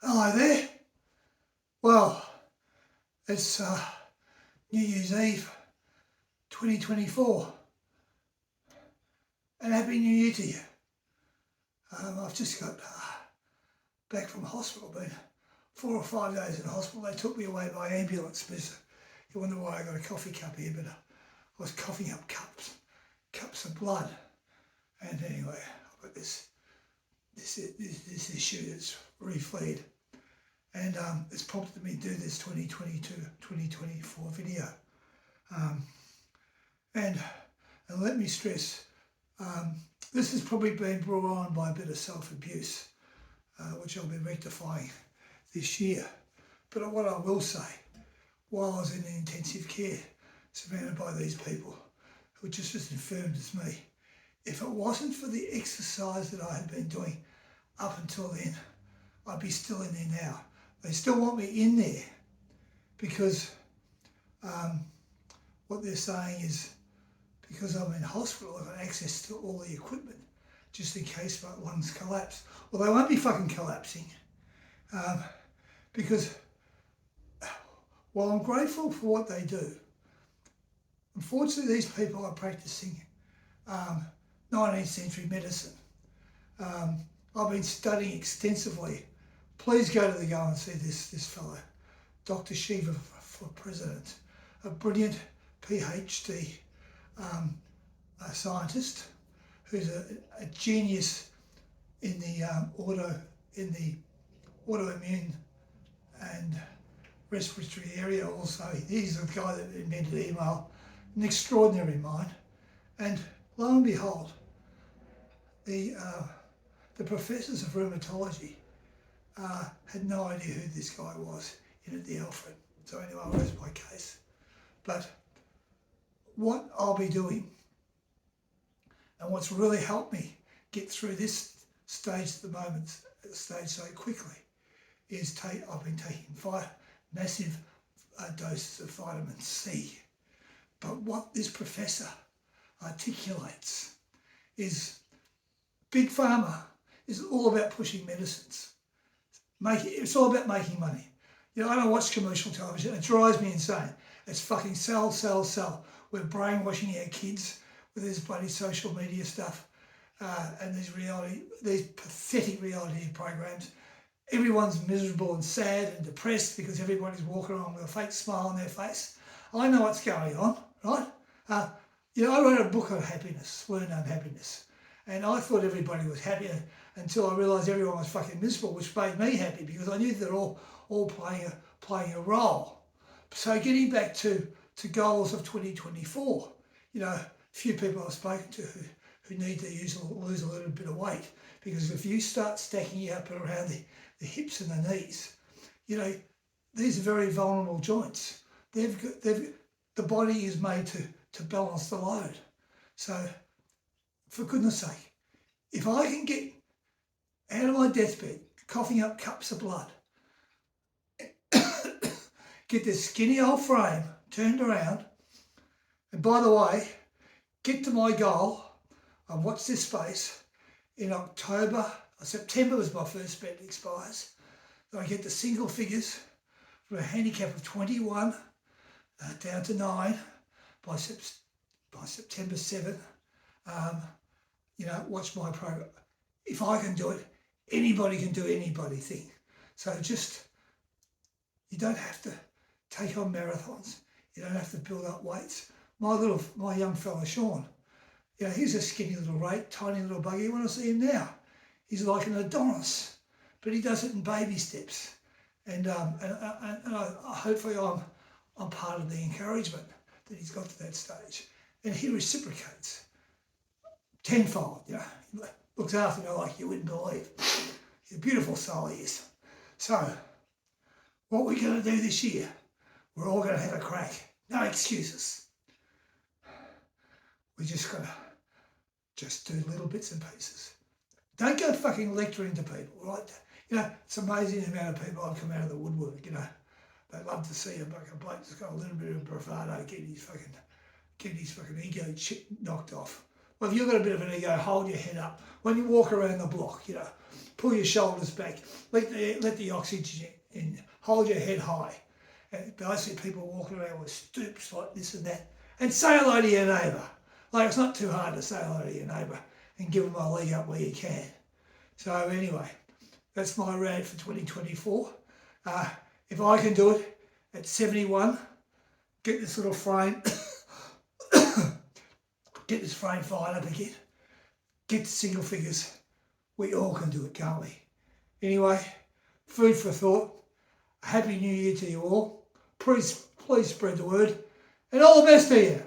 Hello there. Well, it's New Year's Eve 2024 and Happy New Year to you. I've just got back from hospital, been 4 or 5 days in hospital. They took me away by ambulance because you wonder why I got a coffee cup here, but I was coughing up cups of blood. And anyway, I've got this issue that's reflared. And it's prompted me to do this 2024 video. And let me stress, this has probably been brought on by a bit of self-abuse, which I'll be rectifying this year. But what I will say, while I was in the intensive care, surrounded by these people who were just as infirmed as me, if it wasn't for the exercise that I had been doing up until then, I'd be still in there now. They still want me in there because what they're saying is because I'm in hospital, I've got access to all the equipment just in case my lungs collapse. Well, they won't be fucking collapsing because while I'm grateful for what they do, unfortunately these people are practicing 19th century medicine. I've been studying extensively. Please go to the go and see this fellow, Dr. Shiva for president, a brilliant PhD a scientist who's a genius in the autoimmune and respiratory area. Also, he's the guy that invented email, an extraordinary mind. And lo and behold, the professors of rheumatology had no idea who this guy was in at the Alfred. So anyway, I rest my case. But what I'll be doing and what's really helped me get through this stage at the moment, so quickly, is I've been taking massive doses of vitamin C. But what this professor articulates is Big Pharma is all about pushing medicines. It's all about making money. You know, I don't watch commercial television. It drives me insane. It's fucking sell, sell, sell. We're brainwashing our kids with this bloody social media stuff and these pathetic reality programs. Everyone's miserable and sad and depressed because everybody's walking around with a fake smile on their face. I know what's going on, right? I wrote a book on happiness, Learn Unhappiness. And I thought everybody was happy until I realised everyone was fucking miserable, which made me happy because I knew they're all playing a role. So getting back to goals of 2024, a few people I've spoken to who need to lose a little bit of weight, because if you start stacking you up around the hips and the knees, these are very vulnerable joints. The body is made to balance the load. So for goodness sake, if I can get out of my deathbed, coughing up cups of blood, get this skinny old frame turned around, and by the way, get to my goal, and watch this space, in September was my first spend expires, that I get the single figures from a handicap of 21 down to 9 by September 7. Watch my program. If I can do it, anybody can do anybody thing. So you don't have to take on marathons. You don't have to build up weights. My young fella, Sean, he's a skinny little tiny little buggy. You want to see him now? He's like an Adonis, but he does it in baby steps. And hopefully I'm part of the encouragement that he's got to that stage. And he reciprocates tenfold, looks after me like you wouldn't believe. He's a beautiful soul he is. So, what we're going to do this year, we're all going to have a crack. No excuses. We just got to do little bits and pieces. Don't go fucking lecturing to people, right? It's amazing the amount of people I've come out of the woodwork, They love to see a bloke that's got a little bit of bravado, get his fucking ego knocked off. Well, if you've got a bit of an ego, hold your head up. When you walk around the block, Pull your shoulders back. Let the oxygen in. Hold your head high. But I see people walking around with stoops like this and that. And say hello to your neighbour. Like, it's not too hard to say hello to your neighbour and give them a leg up where you can. So anyway, that's my rant for 2024. If I can do it at 71, get this little frame, get this frame fired up again, get to single figures, we all can do it, can't we? Anyway, food for thought. Happy New Year to you all. Please spread the word. And all the best to you.